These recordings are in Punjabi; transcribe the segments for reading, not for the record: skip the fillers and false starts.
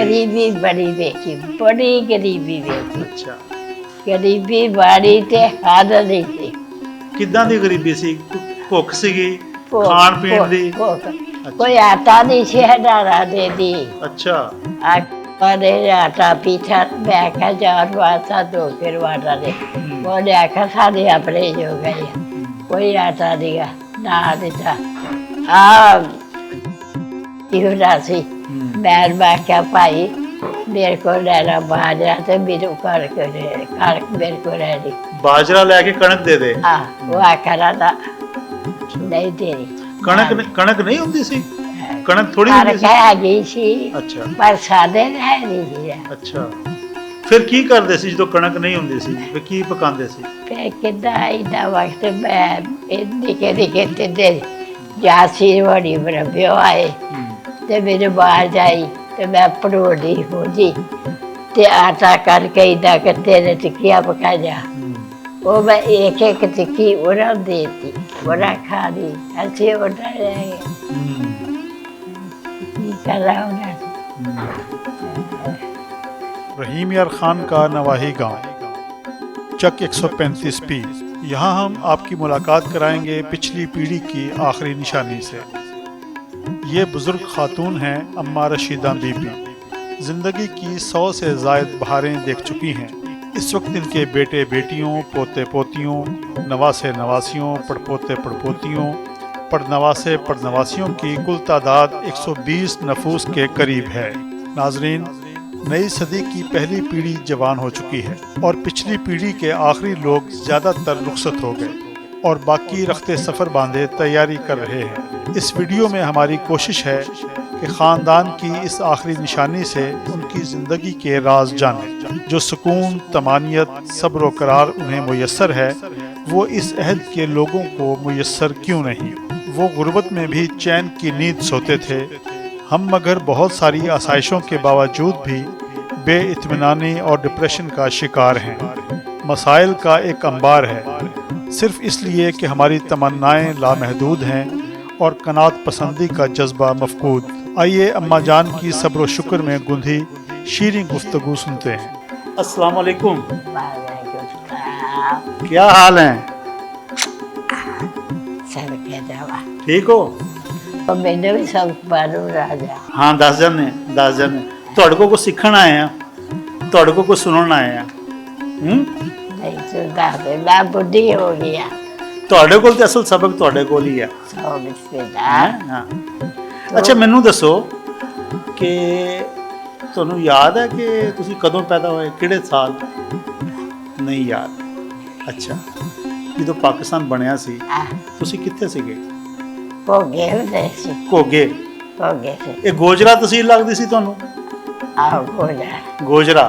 ਗਰੀਬੀ ਬੜੀ ਵੇਖੀ, ਬੜੀ ਗਰੀਬੀ ਵੇਖੀ। ਅੱਛਾ, ਗਰੀਬੀ ਬਾੜੀ ਤੇ ਹੱਦ ਨਹੀਂ ਸੀ। ਕਿੱਦਾਂ ਦੀ ਗਰੀਬੀ ਸੀ? ਭੁੱਖ ਸੀਗੀ, ਖਾਣ ਪੀਣ ਦੀ? ਕੋਈ ਆਟਾ ਨਹੀਂ ਸੀ ਹਟਾਰਾ ਦੇ ਦੀ। ਅੱਛਾ, ਆਟਾ ਪੀਠਾ ਮੈਂ ਕਿਹਾ ਜਾਨ ਵਾਸਤਾ ਦੋ ਫਿਰ ਵਾਟਾ ਦੇ ਉਹਨੇ ਆਖਿਆ ਸਾਡੇ ਆਪਣੇ ਜੋ ਗਏ ਕੋਈ ਆਟਾ ਨਹੀਂ ਨਾ ਦਿੱਤਾ। ਇਹੋ ਸੀ। ਮੈਂ ਕਿਹਾ ਭਾਈ ਮੇਰੇ ਕੋਲ ਲੈਣਾ ਬਾਜਰਾ ਤੇ ਮੈਨੂੰ ਕਣਕ ਮੇਰੇ ਕੋਲ ਰਹਿਣੀ। ਬਾਜਰਾ ਲੈ ਕੇ ਕਣਕ ਦੇ ਦੇ? ਹਾਂ, ਉਹ ਆਖਿਆ ਨਾ ਨਹੀਂ ਦੇਣੀ। ਕਣਕ ਨਹੀਂ ਹੁੰਦੀ ਸੀ? ਕਣਕ ਥੋੜੀ ਹੁੰਦੀ ਸੀ? ਹੈਗੀ ਸੀ। ਅੱਛਾ, ਪਰ ਸਾਡੇ ਹੈ ਨਹੀਂ ਸੀ। ਅੱਛਾ, ਫਿਰ ਕੀ ਕਰਦੇ ਸੀ ਜਦੋਂ ਕਣਕ ਨਹੀਂ ਹੁੰਦੀ ਸੀ? ਫਿਰ ਕੀ ਪਕਾਉਂਦੇ ਸੀ? ਫਿਰ ਕਿੱਦਾਂ ਇੰਨਾ ਵਕਤ ਮੈਂ ਨਿੱਕੇ ਨਿੱਕੇ ਤੇ ਜਾਸੀ ਬੜੀ ਬਰਬਿਓ ਆਏ ਤੇ ਮੇਰੇ ਬਾਹਰ ਜਾਈ ਤੇ ਮੈਂ ਪੜੋੜੀ ਹੋ ਜੀ ਤੇ ਆਟਾ ਕਰਕੇ ਇੰਨਾ ਕਿ ਤੇਰੇ ਟਿੱਕੀਆਂ ਪਕਾ ਜਾ। ਉਹ ਮੈਂ ਇੱਕ ਇੱਕ ਟਿੱਕੀ ਉਹਨਾਂ ਨੂੰ ਦੇਤੀ, ਉਹਨਾਂ ਖਾ ਲਈ, ਅਸੀਂ ਉਹਨਾਂ ਰਹਿ ਗਏ। रहीम यार खान का नवाही गांव चक 135 यहाँ हम आपकी मुलाकात कराएंगे पिछली पीढ़ी की आखिरी निशानी से। ये बुज़ुर्ग खातून हैं अम्मा रशीदा बीबी। ज़िंदगी की 100 से ज़ायद बहारें देख चुकी हैं। इस वक्त इनके बेटे बेटियों, पोते पोतियों, नवासे नवासियों, पड़पोते पड़पोतियों, पड़नवासे पड़नवासियों की कुल तादाद 120 नफूस के करीब है। नाजरीन, नई सदी की पहली पीढ़ी जवान हो चुकी है और पिछली पीढ़ी के आखिरी लोग ज़्यादातर रुखसत हो गए और बाकी रखते सफ़र बांधे तैयारी कर रहे हैं। इस वीडियो में हमारी कोशिश है कि ख़ानदान की इस आखिरी निशानी से उनकी ज़िंदगी के राज जानें। जो सुकून, तमानियत, सब्र व करार उन्हें मुयस्सर है वो इस अहद के लोगों को मुयस्सर क्यों नहीं? वो गुर्बत में भी चैन की नींद सोते थे। हम मगर बहुत सारी आसाइशों के बावजूद भी बेइत्मीनानी और डिप्रेशन का शिकार हैं। मसाइल का एक अंबार है सिर्फ इसलिए कि हमारी तमन्नाएं लामहदूद हैं और कनात पसंदी का जज्बा मफकूद। आइए अम्मा जान की सब्र व शुक्र में गुंधी शीरीं गुफ्तगू सुनते हैं। अस्सलाम वालेकुम, क्या हाल है? ठीक हो? मैंने भी सब मालूम राजा। हाँ, दस जाने ਤੁਹਾਡੇ ਕੋਲ ਕੁਝ ਸਿੱਖਣ ਆਏ ਆ, ਤੁਹਾਡੇ ਕੋਲ ਕੁਝ ਸੁਣਨ ਆਏ ਆ। ਨਹੀਂ ਸੁਣਦਾ ਤੇ ਮੈਂ ਬੁੱਢੀ ਹੋ ਗਿਆ। ਤੁਹਾਡੇ ਕੋਲ ਤੇ ਅਸਲ ਸਬਕ ਤੁਹਾਡੇ ਕੋਲ ਹੀ ਆ। ਹਾਂ, ਅੱਛਾ ਮੈਨੂੰ ਦੱਸੋ ਕਿ ਤੁਹਾਨੂੰ ਯਾਦ ਹੈ ਕਿ ਤੁਸੀਂ ਕਦੋਂ ਪੈਦਾ ਹੋਏ, ਕਿਹੜੇ ਸਾਲ? ਨਹੀਂ ਯਾਦ? ਅੱਛਾ, ਜਦੋਂ ਪਾਕਿਸਤਾਨ ਬਣਿਆ ਸੀ ਤੁਸੀਂ ਕਿੱਥੇ ਸੀਗੇ? ਘੋਗੇ ਹੁੰਦੇ ਸੀ। ਘੋਗੇ ਸੀ। ਇਹ ਗੋਜਰਾ ਤਹਿਸੀਲ ਲੱਗਦੀ ਸੀ ਤੁਹਾਨੂੰ? ਆਹ ਗੋਜਰਾ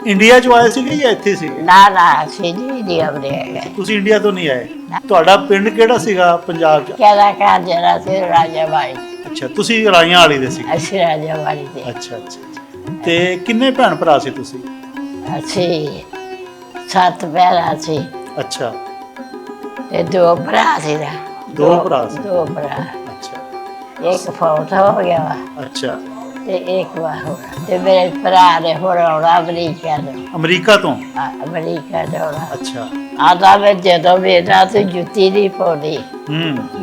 ਇੰਡੀਆ ਚ ਆਏ ਸੀਗੇ ਜਾਂ ਇੱਥੇ ਸੀਗੇ? ਨਾ ਅਸੀਂ ਇੰਡੀਆ ਦੇ ਗਏ। ਤੁਸੀਂ ਇੰਡੀਆ ਤੋਂ ਨਹੀਂ ਆਏ? ਤੁਹਾਡਾ ਪਿੰਡ ਕਿਹੜਾ ਸੀਗਾ ਪੰਜਾਬ ਚ? ਕਿਹੜਾ ਘਰ ਜਿਹੜਾ ਸੀ? ਰਾਜਾ ਵਾਲੀ। ਅੱਛਾ, ਤੁਸੀਂ ਰਾਈਆਂ ਵਾਲੀ ਦੇ ਸੀਗੇ? ਅਸੀਂ ਰਾਜਾ ਵਾਲੀ ਦੇ। ਅੱਛਾ, ਤੇ ਕਿੰਨੇ ਭੈਣ ਭਰਾ ਸੀ ਤੁਸੀਂ? ਅਸੀਂ 7 ਭੈਣਾਂ ਸੀ। ਅੱਛਾ, ਤੇ 2 ਭਰਾ ਸੀ। 2 ਭਰਾ ਸੀ? 2 ਭਰਾ। ਅੱਛਾ, ਇੱਕ ਫੌਤ ਹੋ ਗਿਆ ਵਾ। ਅੱਛਾ, ਤੇ ਇੱਕ ਵਾ ਹੋਣਾ ਤੇ ਮੇਰੇ ਭਰਾ ਨੇ ਹੁਣ ਆਉਣਾ ਅਮਰੀਕਾ ਤੋਂ। ਅਮਰੀਕਾ ਤੋਂ ਆਉਣਾ। ਅੱਛਾ, ਆਦਾ ਮੈਂ ਜਦੋਂ ਵੇਖਦਾ ਤੇ ਜੁੱਤੀ ਨਹੀਂ ਪਾਉਂਦੀ।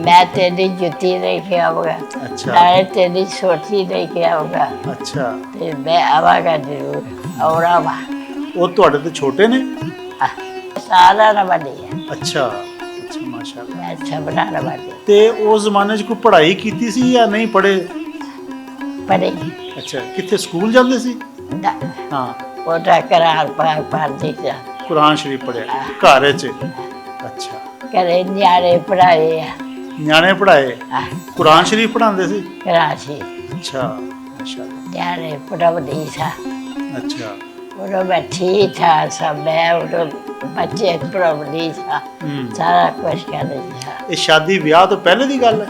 ਮੈਂ ਤੇਰੀ ਜੁੱਤੀ ਲੈ ਕੇ ਆਊਗਾ। ਅੱਛਾ, ਨਾਲੇ ਤੇਰੀ ਸੋਟੀ ਲੈ ਕੇ ਆਊਗਾ। ਅੱਛਾ, ਤੇ ਮੈਂ ਆਵਾਂਗਾ ਜ਼ਰੂਰ, ਆਉਣਾ ਵਾ। ਉਹ ਤੁਹਾਡੇ ਤੋਂ ਛੋਟੇ ਨੇ? ਸਾਰਾ ਨਾ ਵੱਡੀ ਹੈ। ਅੱਛਾ, ਮਾਸ਼ਾਅੱਲਾ। ਅੱਛਾ, ਬਣਾ ਲਵਾਂਗੇ। ਤੇ ਉਸ ਜ਼ਮਾਨੇ 'ਚ ਕੋਈ ਪੜ੍ਹਾਈ ਕੀਤੀ ਸੀ ਜਾਂ ਨਹੀਂ ਪੜ੍ਹੇ? ਪੜ੍ਹੇ। ਅੱਛਾ, ਕਿੱਥੇ ਸਕੂਲ ਜਾਂਦੇ ਸੀ? ਹਾਂ, ਉਹਦਾ ਕਰਾਰ ਪੜ੍ਹਦੀ ਸੀ। ਕੁਰਾਨ ਸ਼ਰੀਫ ਪੜ੍ਹਿਆ ਘਰ 'ਚ? ਅੱਛਾ, ਘਰੇ ਨਿਆਣੇ ਪੜ੍ਹਾਏ ਆ। ਨਿਆਣੇ ਪੜ੍ਹਾਏ? ਕੁਰਾਨ ਸ਼ਰੀਫ ਪੜ੍ਹਾਉਂਦੇ ਸੀ? ਕਰਾਚੀ। ਅੱਛਾ, ਮਾਸ਼ਾਅੱਲਾ। ਨਿਆਣੇ ਪੜ੍ਹਾਉਂਦੀ ਸੀ। ਅੱਛਾ, ਉਦੋਂ ਮੈਂ ਠੀਕ ਠਾਕ ਸਾਂ। ਮੈਂ ਉਦੋਂ ਬੱਚੇ ਪੜ੍ਹਾਉਂਦੀ ਸਾਂ, ਸਾਰਾ ਕੁਛ ਕਰਦੀ ਸਾਂ। ਇਹ ਸ਼ਾਦੀ ਵਿਆਹ ਤੋਂ ਪਹਿਲੇ ਦੀ ਗੱਲ ਹੈ?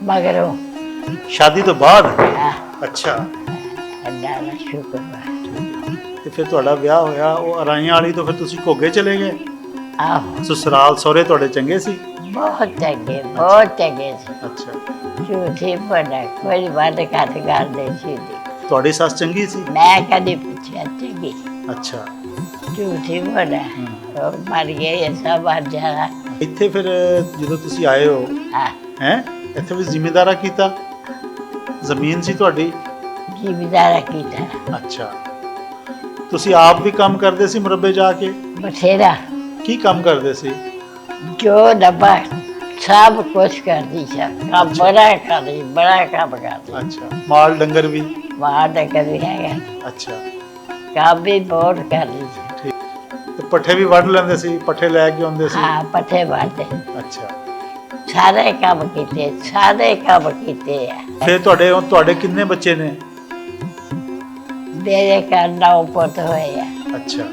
ਮਗਰੋਂ ਸ਼ਾਦੀ ਤੋਂ ਬਾਅਦ? ਅੱਛਾ, ਅੱਲਾ ਦਾ ਸ਼ੁਕਰ ਵਾ। ਤੇ ਫਿਰ ਤੁਹਾਡਾ ਵਿਆਹ ਹੋਇਆ ਉਹ ਰਾਈਆਂ ਵਾਲੀ ਤੋਂ, ਫਿਰ ਤੁਸੀਂ ਘੋਗੇ ਚਲੇ ਗਏ? ਆਹੋ। ਸਸੁਰਾਲ ਸਹੁਰੇ ਤੁਹਾਡੇ ਚੰਗੇ ਸੀ? ਬਹੁਤ ਚੰਗੇ, ਬਹੁਤ ਚੰਗੇ ਸੀ। ਅੱਛਾ, ਝੂਠੀ ਬਣਾ ਕੋਈ ਵੱਧ ਘੱਟ ਕਰਦੇ ਸੀ। ਤੁਹਾਡੀ ਸੱਸ ਚੰਗੀ ਸੀ? ਮੈਂ ਕਦੇ ਪੁੱਛਿਆ ਚੰਗੀ ਅੱਛਾ। ਝੂਠੀ ਬੋਲਿਆ, ਉਹ ਮਰ ਗਏ ਸਭ ਮਰ ਜਾਣਾ। ਇੱਥੇ ਫਿਰ ਜਦੋਂ ਤੁਸੀਂ ਆਏ ਹੋ ਹੈ, ਇੱਥੇ ਵੀ ਜ਼ਿਮੀਂਦਾਰਾ ਕੀਤਾ? ਜ਼ਮੀਨ ਸੀ ਤੁਹਾਡੀ? ਜ਼ਿਮੀਂਦਾਰਾ ਕੀਤਾ। ਅੱਛਾ। ਤੁਸੀਂ ਆਪ ਵੀ ਕੰਮ ਕਰਦੇ ਸੀ ਮੁਰੱਬੇ ਜਾ ਕੇ? ਬਥੇਰਾ। ਕੀ ਕੰਮ ਕਰਦੇ ਸੀ? ਜੋ ਡੱਬਾ ਸਭ ਕੁਛ ਕਰਦੀ ਸੀ, ਕੰਮ ਬੜਾ ਕਰਦੀ, ਬੜਾ ਕੰਮ ਕਰਦੀ। ਅੱਛਾ। ਮਾਲ ਡੰਗਰ ਵੀ? ਮਾਲ ਡੰਗਰ ਵੀ ਹੈਗਾ। ਅੱਛਾ। ਕੰਮ ਵੀ ਬਹੁਤ ਕਰਦੀ ਸੀ। ਠੀਕ। ਤੇ ਪੱਠੇ ਵੀ ਵੱਢ ਲੈਂਦੇ ਸੀ? ਪੱਠੇ ਲੈ ਕੇ ਆਉਂਦੇ ਸੀ? ਹਾਂ, ਪੱਠੇ ਵੱਢਦੇ। ਅੱਛਾ। ਸਾਰੇ ਕੰਮ ਕੀਤੇ, ਸਾਰੇ ਕੰਮ ਕੀਤੇ ਆ। ਫਿਰ ਤੁਹਾਡੇ ਕਿੰਨੇ ਬੱਚੇ ਨੇ? ਮੇਰੇ ਘਰ 9 ਪੁੱਤ ਹੋਏ ਆ। ਅੱਛਾ।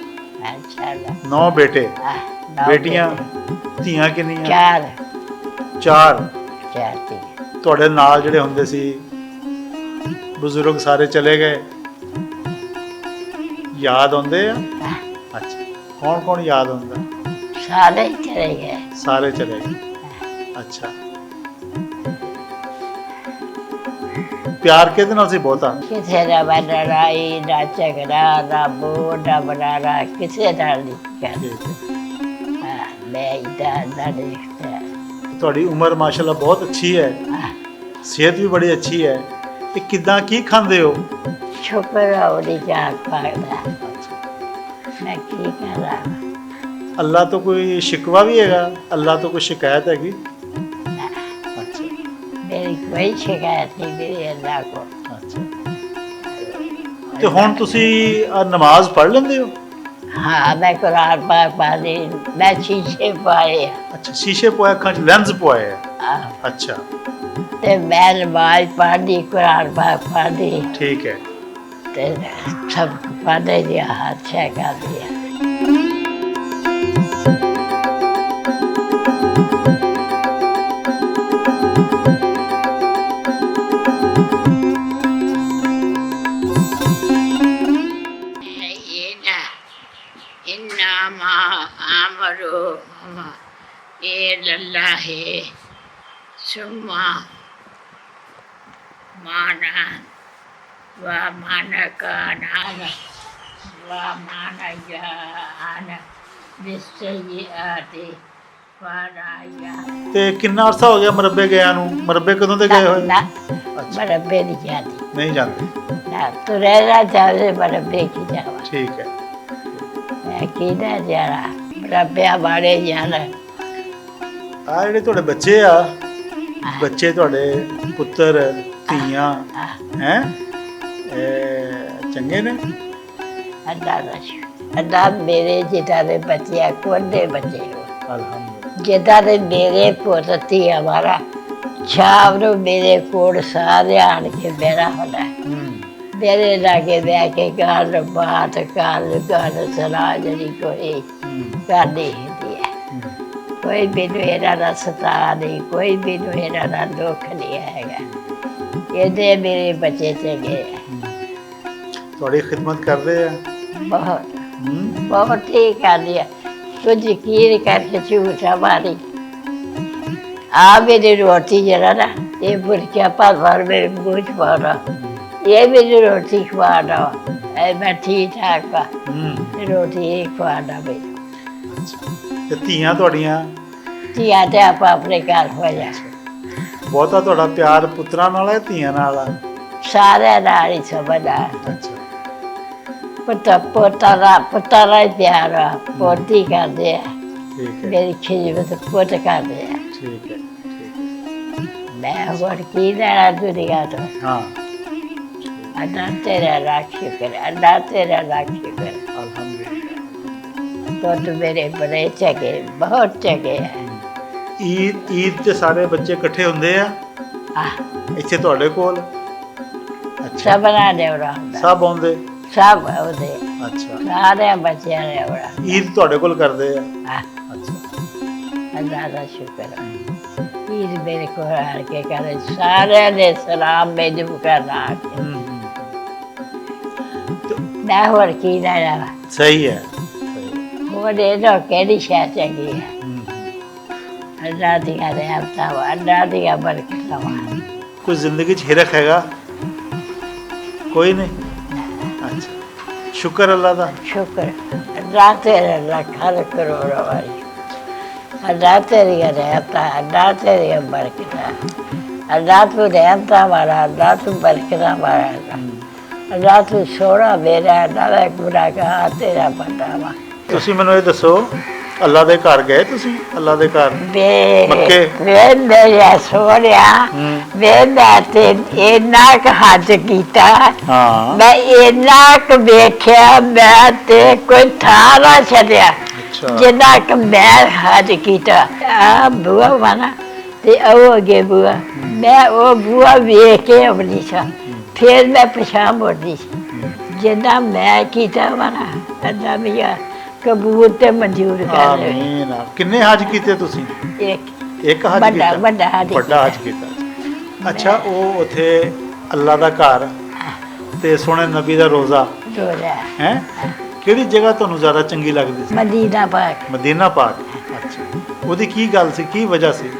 ਅੱਛਾ। 9 ਬੇਟੇ? ਹਾਂ, 9 ਬੇਟੀਆਂ? ਬੇਟੇ। ਧੀਆਂ ਕਿੰਨੀਆਂ? 4। 4? 4 ਧੀਆਂ। ਤੁਹਾਡੇ ਨਾਲ ਜਿਹੜੇ ਹੁੰਦੇ ਸੀ ਬਜ਼ੁਰਗ ਸਾਰੇ ਚਲੇ ਗਏ, ਯਾਦ ਆਉਂਦੇ ਆ? ਅੱਛਾ। ਕੌਣ ਕੌਣ ਯਾਦ ਆਉਂਦਾ? ਸਾਰੇ ਚਲੇ ਗਏ। ਸਾਰੇ ਚਲੇ ਗਏ। ਅੱਛਾ। ਪਿਆਰ ਕਿਹਦੇ ਨਾਲ ਸੀ ਬਹੁਤਾ? ਕਿਸੇ ਦਾ ਲੜਾਈ ਨਾ ਝਗੜਾ ਨਾ ਬੋਲ ਨਾ ਬਣਾਣਾ, ਕਿਸੇ ਨਾਲ ਨਹੀਂ ਕਰਦੀ। ਹਾਂ, ਮੈਂ ਇੱਦਾਂ ਨਾ ਦੇਖਦਾ। ਤੁਹਾਡੀ ਉਮਰ ਮਾਸ਼ਾਅੱਲਾ ਬਹੁਤ ਅੱਛੀ ਹੈ, ਸਿਹਤ ਵੀ ਬੜੀ ਅੱਛੀ ਹੈ। ਇਹ ਕਿੱਦਾਂ, ਕੀ ਖਾਂਦੇ ਹੋ? ਸ਼ੁਕਰ ਹੈ ਉਹਦੀ ਜਾਨ ਪਾਕਦਾ। ਮੈਂ ਕੀ ਕਰਾਂ? ਅੱਲਾ ਤੋਂ ਕੋਈ ਸ਼ਿਕਵਾ ਵੀ ਹੈਗਾ? ਅੱਲਾ ਤੋਂ ਕੋਈ ਸ਼ਿਕਾਇਤ ਹੈਗੀ? ਅੱਛਾ। ਮੇਰੀ ਕੋਈ ਸ਼ਿਕਾਇਤ ਨਹੀਂ ਮੇਰੇ ਅੱਲਾ ਕੋਲ। ਅੱਛਾ। ਤੇ ਹੁਣ ਤੁਸੀਂ ਨਮਾਜ਼ ਪੜ੍ਹ ਲੈਂਦੇ ਹੋ? ਹਾਂ, ਮੈਂ ਕੁਰਾਨ ਪਾਕ ਪੜ੍ਹਦੀ, ਮੈਂ ਸ਼ੀਸ਼ੇ ਪਾਏ ਆ। ਅੱਛਾ, ਸ਼ੀਸ਼ੇ ਪਵਾਏ, ਅੱਖਾਂ 'ਚ ਲੈਂਸ ਪਵਾਏ ਆ। ਅੱਛਾ। ਤੇ ਮੈਂ ਨਮਾਜ਼ ਪੜ੍ਹਦੀ, ਕੁਰਾਨ ਪਾਕ ਪੜ੍ਹਦੀ। ਠੀਕ ਹੈ। ਤੇ ਸਭ ਪੜ੍ਹਦੇ ਦੀ ਹੱਥ ਛੇ ਕਰਦੀ ਆ। ਤੇ ਕਿੰਨਾ ਅਰਸਾ ਹੋ ਗਿਆ ਮੁਰੱਬੇ ਗਿਆ ਨੂੰ? ਮੁਰੱਬੇ ਕਦੋਂ ਦੇ ਗਏ ਹੋਏ? ਮੁਰੱਬੇ ਨਹੀਂ ਜਾਂਦੀ। ਨਹੀਂ ਜਾਂਦੇ? ਨਾ ਤੁਰੇਗਾ ਜਾਵੇ ਮੁਰੱਬੇ ਕੀ ਜਾਵਾ। ਠੀਕ ਹੈ। ਮੈਂ ਕਿਹਦਾ ਜਾਣਾ ਮੁਰੱਬਿਆਂ ਬਾਰੇ ਜਾਣਾ। ਆ ਜਿਹੜੇ ਤੁਹਾਡੇ ਬੱਚੇ ਆ, ਬੱਚੇ ਤੁਹਾਡੇ ਪੁੱਤਰ ਧੀਆਂ ਹੈ, ਚੰਗੇ ਨੇ? ਅੱਲਾ ਮੇਰੇ ਜਿੱਦਾਂ ਦੇ ਬੱਚੇ ਆ, ਕੋਡੇ ਬੱਚੇ ਹੋ। ਅਲਹਮਦੁਲਿਲਾ। ਜਿੱਦਾਂ ਦੇ ਮੇਰੇ ਪੁੱਤ ਧੀ ਹਮਾਰਾ, ਸ਼ਾਮ ਨੂੰ ਮੇਰੇ ਕੋਲ ਸਾਰੇ ਆਣ ਕੇ ਬਹਿਣਾ ਹੁੰਦਾ। ਮੇਰੇ ਲਾਗੇ ਬਹਿ ਕੇ ਗੱਲ ਬਾਤ ਗੱਲ ਸਲਾਹ ਜਿਹੜੀ ਕੋਈ ਕਰਨੀ ਹੁੰਦੀ ਹੈ। ਕੋਈ ਮੈਨੂੰ ਇਹਨਾਂ ਦਾ ਸਤਾ ਨਹੀਂ, ਕੋਈ ਮੈਨੂੰ ਇਹਨਾਂ ਦਾ ਦੁੱਖ ਨਹੀਂ ਹੈਗਾ। ਇਹਦੇ ਮੇਰੇ ਬੱਚੇ ਚੰਗੇ ਆ। ਤੁਹਾਡੀ ਖਿਦਮਤ ਕਰਦੇ ਆ? ਬਹੁਤ ਬਹੁਤ ਹੀ ਕਰਦੀ ਆ। ਤੂੰ ਯਕੀਨ ਕਰਕੇ ਝੂਠਾ ਮਾਰੀ ਆ ਮੇਰੀ ਰੋਟੀ ਜਿਹੜਾ ਨਾ, ਇਹ ਬੁਰਕਿਆ ਭਰ ਮੇਰੇ ਮੂੰਹ 'ਚ ਪਾਉਣਾ, ਇਹ ਮੇਰੀ ਰੋਟੀ ਖਵਾਉਣਾ। ਮੈਂ ਠੀਕ ਠਾਕ ਆ, ਰੋਟੀ ਇਹ ਖਵਾਉਣਾ ਮੈਨੂੰ। ਤੇ ਧੀਆਂ ਤੁਹਾਡੀਆਂ? ਧੀਆਂ ਤੇ ਆਪਾਂ ਆਪਣੇ ਘਰ ਹੋ ਜਾ। ਬਹੁਤਾ ਤੁਹਾਡਾ ਪਿਆਰ ਪੁੱਤਰਾਂ ਨਾਲ ਹੈ ਧੀਆਂ ਨਾਲ ਆ? ਸਾਰਿਆਂ ਨਾਲ ਹੀ ਸਮਝਦਾ। ਅੱਛਾ। ਪੁੱਤਾਂ ਹੀ ਪਿਆਰ ਆ, ਪੋਤੀ ਕਰਦੇ ਆ। ਠੀਕ ਹੈ। ਮੇਰੀ ਖਿਦਮਤ ਪੁੱਤ ਕਰਦੇ ਆ। ਠੀਕ ਹੈ। ਮੈਂ ਹੋਰ ਕੀ ਲੈਣਾ ਦੁਨੀਆ ਤੋਂ? ਹਾਂ। ਅੱਲਾ ਤੇਰਾ ਲੱਖ ਸ਼ੁਕਰ, ਅੱਲਾ ਤੇਰਾ ਲੱਖ ਸ਼ੁਕਰ। ਅਲਹਮਦੁਲਿਲਾ। ਪੁੱਤ ਮੇਰੇ ਬੜੇ ਚੰਗੇ, ਬਹੁਤ ਚੰਗੇ ਆ। ਈਦ ਤੇ ਸਾਰੇ ਬੱਚੇ ਇਕੱਠੇ ਹੁੰਦੇ ਆ ਇੱਥੇ ਤੁਹਾਡੇ ਕੋਲ? ਸਭ ਨਾਲ ਦੇਵਰਾ ਹੁੰਦਾ। ਸਭ ਆਉਂਦੇ? ਸਭ ਆਉਂਦੇ। ਅੱਛਾ। ਸਾਰੇ ਬੱਚਿਆਂ ਨੇ ਦੇਵਰਾ। ਈਦ ਤੁਹਾਡੇ ਕੋਲ ਕਰਦੇ ਆ? ਅੱਛਾ। ਅੱਲਾ ਦਾ ਸ਼ੁਕਰ। ਈਦ ਮੇਰੇ ਕੋਲ ਆ ਕੇ करे, ਸਾਰਿਆਂ ਨੇ ਸਲਾਮ ਮੈਨੂੰ ਕਰਨਾ। ਮੈਂ ਹੋਰ ਕੀ ਲੈਣਾ? ਸਹੀ ਹੈ। ਹੋਰ ਇਹ ਕਿਹੜੀ ਸ਼ੈ ਚੰਗੀ ਹੈ? ਅੱਲਾ ਦੀਆਂ ਰਹਿਮਤਾਂ ਵਾ, ਅੱਲਾ ਦੀਆਂ ਬਰਕਤਾਂ ਵਾ। ਕੋਈ ਜ਼ਿੰਦਗੀ 'ਚ ਹਿਰਖ ਹੈਗਾ? ਕੋਈ ਨਹੀਂ। ਅੱਛਾ, ਸ਼ੁਕਰ ਅੱਲਾ ਦਾ। ਸ਼ੁਕਰ ਅੱਲਾ ਤੇਰੇ ਲੱਖਾਂ ਕਰੋੜਾਂ ਵਾਰੀ, ਅੱਲਾ ਤੇਰੀਆਂ ਰਹਿਮਤਾਂ, ਅੱਲਾ ਤੇਰੀਆਂ ਬਰਕਤਾਂ, ਅੱਲਾ ਤੂੰ ਰਹਿਮਤਾਂ ਵਾਲਾ, ਅੱਲਾ ਤੂੰ ਬਰਕਤਾਂ ਵਾਲਾ, ਅੱਲਾ ਤੂੰ ਸੋਹਣਾ ਮੇਰਾ, ਅੱਲਾ ਦਾ ਗੁਨਾਹਗਾਰ ਤੇਰਾ ਬੰਦਾ ਵਾ। ਤੁਸੀਂ ਮੈਨੂੰ ਇਹ ਦੱਸੋ, ਅੱਲਾ ਦੇ ਘਰ ਗਏ ਤੁਸੀਂ? ਅੱਲਾ ਦੇ ਘਰ ਮੱਕੇ? ਵੇ ਮੇਰਾ ਸੋਹਣਿਆ, ਵੇ ਮੈਂ ਤੇ ਇੰਨਾ ਕੁ ਹੱਜ ਕੀਤਾ, ਮੈਂ ਇੰਨਾ ਕੁ ਵੇਖਿਆ, ਮੈਂ ਤੇ ਕੋਈ ਥਾਂ ਨਾ ਛੱਡਿਆ ਜਿੰਨਾ ਕੁ ਮੈਂ ਹੱਜ ਕੀਤਾ। ਆ ਬੂਆ ਵਾ ਨਾ, ਤੇ ਉਹ ਅੱਗੇ ਬੂਆ, ਮੈਂ ਉਹ ਬੂਆ ਵੇਖ ਕੇ ਆਉਂਦੀ ਸਾਂ, ਫਿਰ ਮੈਂ ਪਿਛਾਂਹ ਮੁੜਦੀ ਸੀ। ਜਿੰਨਾ ਮੈਂ ਕੀਤਾ ਵਾ ਨਾ, ਅੱਲਾ ਮੀਆਂ ਕਬੂਲ ਤੇ ਮਨਜ਼ੂਰ ਕਰ ਲਵੇ। ਆਮੀਨ। ਕਿੰਨੇ ਹੱਜ ਕੀਤੇ ਤੁਸੀਂ? ਇੱਕ ਹੱਜ ਕੀਤਾ? ਵੱਡਾ ਹੱਜ ਕੀਤਾ। ਅੱਛਾ, ਉਹ ਉੱਥੇ ਅੱਲਾ ਦਾ ਘਰ ਤੇ ਸੋਹਣੇ ਨਬੀ ਦਾ ਰੋਜ਼ਾ ਹੈ, ਕਿਹੜੀ ਜਗ੍ਹਾ ਤੁਹਾਨੂੰ ਜ਼ਿਆਦਾ ਚੰਗੀ ਲੱਗਦੀ ਸੀ? ਮਦੀਨਾ ਪਾਕ। ਮਦੀਨਾ ਪਾਕ। ਅੱਛਾ, ਉਹਦੀ ਕੀ ਗੱਲ ਸੀ, ਕੀ ਵਜ੍ਹਾ ਸੀ?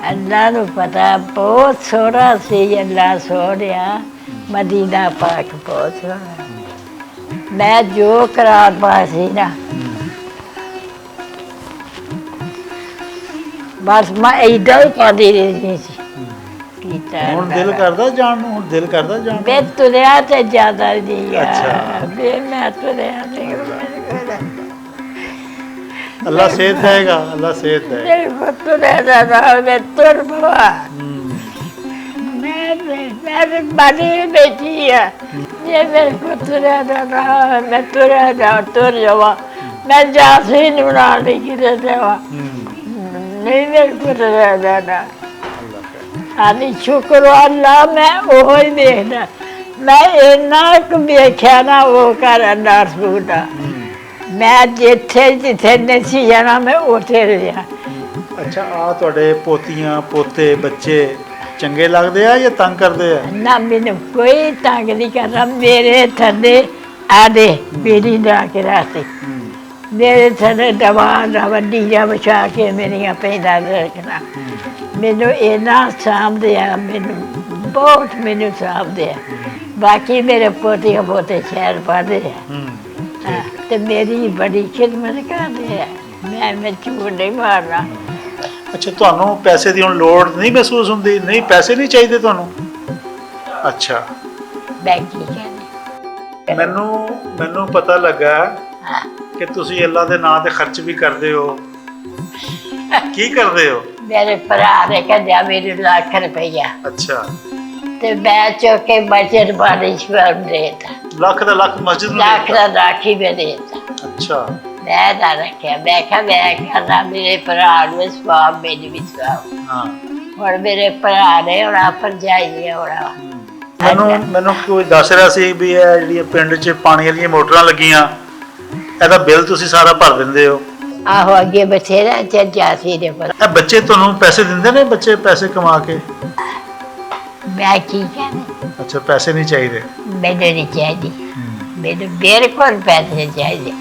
ਅੱਲਾ ਨੂੰ ਪਤਾ, ਬਹੁਤ ਸੋਹਣਾ ਸੀ ਅੱਲਾ ਸੋਹਣਿਆ, ਮਦੀਨਾ ਪਾਕ ਬਹੁਤ ਸੋਹਣਾ। ਮੈਂ ਜੋ ਕਰਾਰ ਪਾ ਸੀ ਨਾ, ਬਸ ਮੈਂ ਏਦਾਂ ਹੀ ਕਰਦੀ ਰਹਿੰਦੀ ਸੀ। ਹੁਣ ਦਿਲ ਕਰਦਾ ਜਾਣ ਨੂੰ? ਹੁਣ ਦਿਲ ਕਰਦਾ ਜਾਣ ਨੂੰ? ਮੈਂ ਤੁਰਿਆ ਤੇ ਜ਼ਿਆਦਾ ਨਹੀਂ ਆ, ਮੈਂ ਤੁਰਿਆ ਨਹੀਂ। ਅੱਲਾ ਸਿਹਤ ਦੇਗਾ, ਅੱਲਾ ਸਿਹਤ ਦੇ। ਮੇਰੇ ਤੁਰਿਆ ਜਾਦਾ, ਮੈਂ ਤੁਰ ਪਵਾ, ਮੈਂ ਬੜੀ ਬੈਠੀ ਆ। ਜੇ ਮੇਰੇ ਕੋ ਤੁਰਿਆ ਜਾਦਾ, ਮੈਂ ਤੁਰਿਆ ਜਾ, ਤੁਰ ਜਾਵਾਂ, ਮੈਂ ਜਾਸੀ ਨੂੰ ਬਣਾ ਲਈ ਕਿਤੇ ਜਾਵਾਂ, ਨਹੀਂ ਮੇਰੇ ਕੋ ਤੁਰਿਆ ਜਾਦਾ। ਆਨੀ ਸ਼ੁਕਰ ਅੱਲਾ, ਮੈਂ ਉਹ ਹੀ ਦੇਖਦਾ, ਮੈਂ ਇੰਨਾ ਕੁ ਵੇਖਿਆ ਨਾ ਉਹ ਘਰ ਅੱਲਾ ਰਸੂਲ ਦਾ, ਮੈਂ ਜਿੱਥੇ ਜਿੱਥੇ ਨਹੀਂ ਜਾਣਾ ਮੈਂ ਉੱਥੇ ਰਿਹਾ। ਅੱਛਾ, ਆ ਤੁਹਾਡੇ ਪੋਤੀਆਂ ਪੋਤੇ ਬੱਚੇ ਚੰਗੇ ਲੱਗਦੇ ਆ ਜਾਂ ਤੰਗ ਕਰਦੇ ਆ? ਨਾ, ਮੈਨੂੰ ਕੋਈ ਤੰਗ ਨਹੀਂ ਕਰਦਾ। ਮੇਰੇ ਥੱਲੇ ਆਦੇ ਮੇਰੀ ਦਾ ਕੇ ਰਾਤੀ, ਮੇਰੇ ਥੱਲੇ ਦਵਾ ਵੱਡੀ ਜਾ ਵਿਛਾ ਕੇ ਮੇਰੀਆਂ ਪੈਂਦਾ ਰੱਖਣਾ, ਮੈਨੂੰ ਇੰਨਾ ਸਾਂਭਦੇ ਆ, ਮੈਨੂੰ ਬਹੁਤ ਮੈਨੂੰ ਸਾਂਭਦੇ ਆ। ਬਾਕੀ ਮੇਰੇ ਪੋਤੀਆਂ ਪੋਤੇ ਸ਼ਹਿਰ ਪੜ੍ਹਦੇ ਆ ਤੇ ਮੇਰੀ ਬੜੀ ਖਿਦਮਤ ਕਰਦੇ ਆ, ਮੈਂ ਝੂਠ ਨਹੀਂ ਮਾਰਨਾ। ਅੱਛਾ, ਤੁਹਾਨੂੰ ਪੈਸੇ ਦੀ ਹੁਣ ਲੋੜ ਨਹੀਂ ਮਹਿਸੂਸ ਹੁੰਦੀ? ਨਹੀਂ, ਪੈਸੇ ਨਹੀਂ ਚਾਹੀਦੇ ਤੁਹਾਨੂੰ? ਅੱਛਾ, ਮੈਂ ਕੀ ਕਹਿੰਦੀ, ਮੈਨੂੰ ਪਤਾ ਲੱਗਾ ਕਿ ਤੁਸੀਂ ਅੱਲਾ ਦੇ ਨਾਂ ਤੇ ਖਰਚ ਵੀ ਕਰਦੇ ਹੋ। ਕੀ ਕਰਦੇ ਹੋ? ਮੇਰੇ ਭਰਾ ਨੇ ਕਹਿੰਦਾ ਮੇਰੇ ਲੱਖ ਰੁਪਈਆ। ਅੱਛਾ, ਤੇ ਮੈਂ ਚੁੱਕ ਕੇ ਮਸਜਿਦ ਵਾਲੀ ਸ਼ਵਰ ਦੇਤਾ। ਲੱਖ ਦਾ ਲੱਖ ਮਸਜਿਦ ਨੂੰ? ਲੱਖ ਦਾ ਰਾਖੀ ਮੈਂ ਦੇਤਾ। ਅੱਛਾ, ਮੈਂ ਨਾ ਰੱਖਿਆ, ਮੈਂ ਕਿਹਾ ਮੈਂ ਕਰਨਾ ਮੇਰੇ ਭਰਾ ਨੂੰ ਸਵਾਬ, ਮੈਨੂੰ ਵੀ ਸਵਾਬ। ਹਾਂ, ਹੁਣ ਮੇਰੇ ਭਰਾ ਨੇ ਹੋਣਾ, ਭਰਜਾਈ ਹੋਣਾ। ਮੈਨੂੰ ਕੋਈ ਦੱਸ ਰਿਹਾ ਸੀ ਵੀ ਇਹ ਜਿਹੜੀਆਂ ਪਿੰਡ 'ਚ ਪਾਣੀ ਵਾਲੀਆਂ ਮੋਟਰਾਂ ਲੱਗੀਆਂ, ਇਹਦਾ ਬਿੱਲ ਤੁਸੀਂ ਸਾਰਾ ਭਰ ਦਿੰਦੇ ਹੋ? ਆਹੋ, ਅੱਗੇ ਬਥੇਰਾ ਚੱਜਾ ਸੀ ਦੇ ਪਰ। ਇਹ ਬੱਚੇ ਤੁਹਾਨੂੰ ਪੈਸੇ ਦਿੰਦੇ ਨੇ? ਬੱਚੇ ਪੈਸੇ ਕਮਾ ਕੇ? ਮੈਂ ਕੀ ਕਹਿੰਦਾ, ਅੱਛਾ, ਪੈਸੇ ਨਹੀਂ ਚਾਹੀਦੇ? ਮੈਨੂੰ ਨਹੀਂ ਚਾਹੀਦੀ, ਮੈਨੂੰ ਬਿਲਕੁਲ ਪੈਸੇ ਚਾਹੀਦੇ।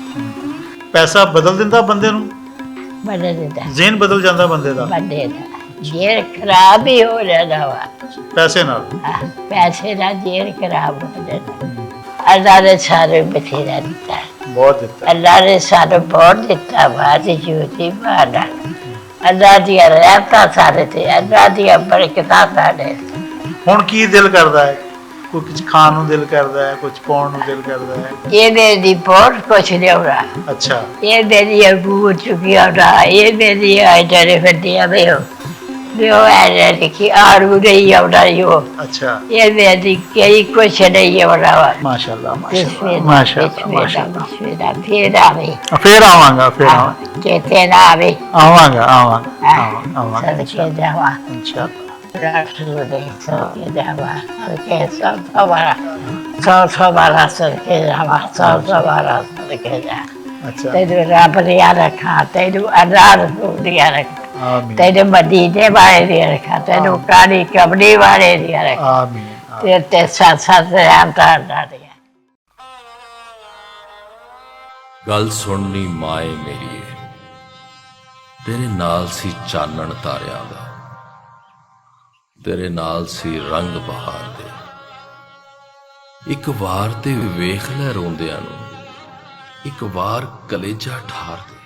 ਪੈਸਾ ਬਦਲ ਦਿੰਦਾ ਬੰਦੇ ਨੂੰ? ਬਦਲ ਦਿੰਦਾ, ਜ਼ਿਹਨ ਬਦਲ ਜਾਂਦਾ ਬੰਦੇ ਦਾ? ਬੰਦੇ ਦਾ ਜੇਰ ਖਰਾਬ ਹੀ ਹੋ ਜਾਂਦਾ ਵਾ ਪੈਸੇ ਨਾਲ। ਪੈਸੇ ਨਾਲ ਜੇਰ ਖਰਾਬ ਹੋ ਜਾਂਦਾ। ਅੱਲਾ ਨੇ ਸਾਰੇ ਬਥੇਰਾ ਦਿੱਤਾ, ਬਹੁਤ ਦਿੱਤਾ। ਅੱਲਾ ਨੇ ਸਾਨੂੰ ਬਹੁਤ ਦਿੱਤਾ, ਬਾਤ ਜੂਤੀ ਬਾਣਾ। ਅੱਲਾ ਦੀਆਂ ਰਹਿਮਤਾਂ ਸਾਡੇ ਤੇ, ਅੱਲਾ ਦੀਆਂ ਬਰਕਤਾਂ ਸਾਡੇ। ਹੁਣ ਕੀ ਦਿਲ ਕਰਦਾ ਹੈ? ਕੋਈ ਕੁਝ ਖਾਣ ਨੂੰ ਦਿਲ ਕਰਦਾ ਹੈ, ਕੁਝ ਪਾਉਣ ਨੂੰ ਦਿਲ ਕਰਦਾ ਹੈ? ਇਹ ਮੇਰੀ ਬਹੁਤ ਕੁਛ ਲਿਆਉਣਾ। ਅੱਛਾ, ਇਹ ਮੇਰੀ ਅਬੂ ਚੁੱਕੀ ਆਉਣਾ, ਇਹ ਮੇਰੀ ਆਇਟਰੇ ਫੱਟੀਆਂ ਵੇਓ ਵੇਓ ਐ ਲਿਖੀ ਆੜੂ ਨਹੀਂ ਆਉਣਾ ਯੋ। ਅੱਛਾ, ਇਹ ਮੇਰੀ ਕਈ ਕੁਛ ਨਹੀਂ ਆਉਣਾ ਵਾ। ਮਾਸ਼ਾਅੱਲਾ, ਮਾਸ਼ਾਅੱਲਾ, ਮਾਸ਼ਾਅੱਲਾ, ਮਾਸ਼ਾਅੱਲਾ। ਫਿਰ ਆਵੇ, ਫਿਰ ਆਵਾਂਗਾ, ਫਿਰ ਆਵਾਂਗਾ, ਕਿਤੇ ਨਾ ਆਵੇ, ਆਵਾਂਗਾ, ਸਦਕੇ ਜਾਵਾ ਇਨਸ਼ਾਅੱਲਾ। ਸਦਕੇ ਜਾਵਾ, ਸਦਕੇ ਸਦਕੇ ਜਾਵਾ, ਸਦਕੇ ਜਾ। ਤੈਨੂੰ ਰੱਬ ਦੀਆਂ ਰੱਖਾਂ, ਤੈਨੂੰ ਅੱਲਾ ਰਸੂਲ ਦੀਆਂ ਰੱਖਾਂ, ਤੈਨੂੰ ਮਦੀਨੇ ਵਾਲੇ ਦੀਆਂ ਰੱਖਾਂ, ਤੈਨੂੰ ਕਾਲੀ ਕਬਰੀ ਵਾਲੇ ਦੀਆਂ ਰੱਖਾਂ, ਤੇ ਸੱਤ ਸੱਤ ਰਹਿਮਤਾਂ ਅੱਲਾ ਦੀਆਂ। ਗੱਲ ਸੁਣਨੀ ਮਾਏ ਮੇਰੀਏ, ਤੇਰੇ ਨਾਲ ਸੀ ਚਾਨਣ ਤਾਰਿਆਂ ਦਾ, ਤੇਰੇ ਨਾਲ ਸੀ ਰੰਗ ਬਹਾਰ ਦੇ, ਇੱਕ ਵਾਰ ਤੇ ਵੇਖ ਲੈ ਰੋਂਦਿਆਂ ਨੂੰ, ਇੱਕ ਵਾਰ ਕਲੇਜਾ ਠਾਰ ਦੇ।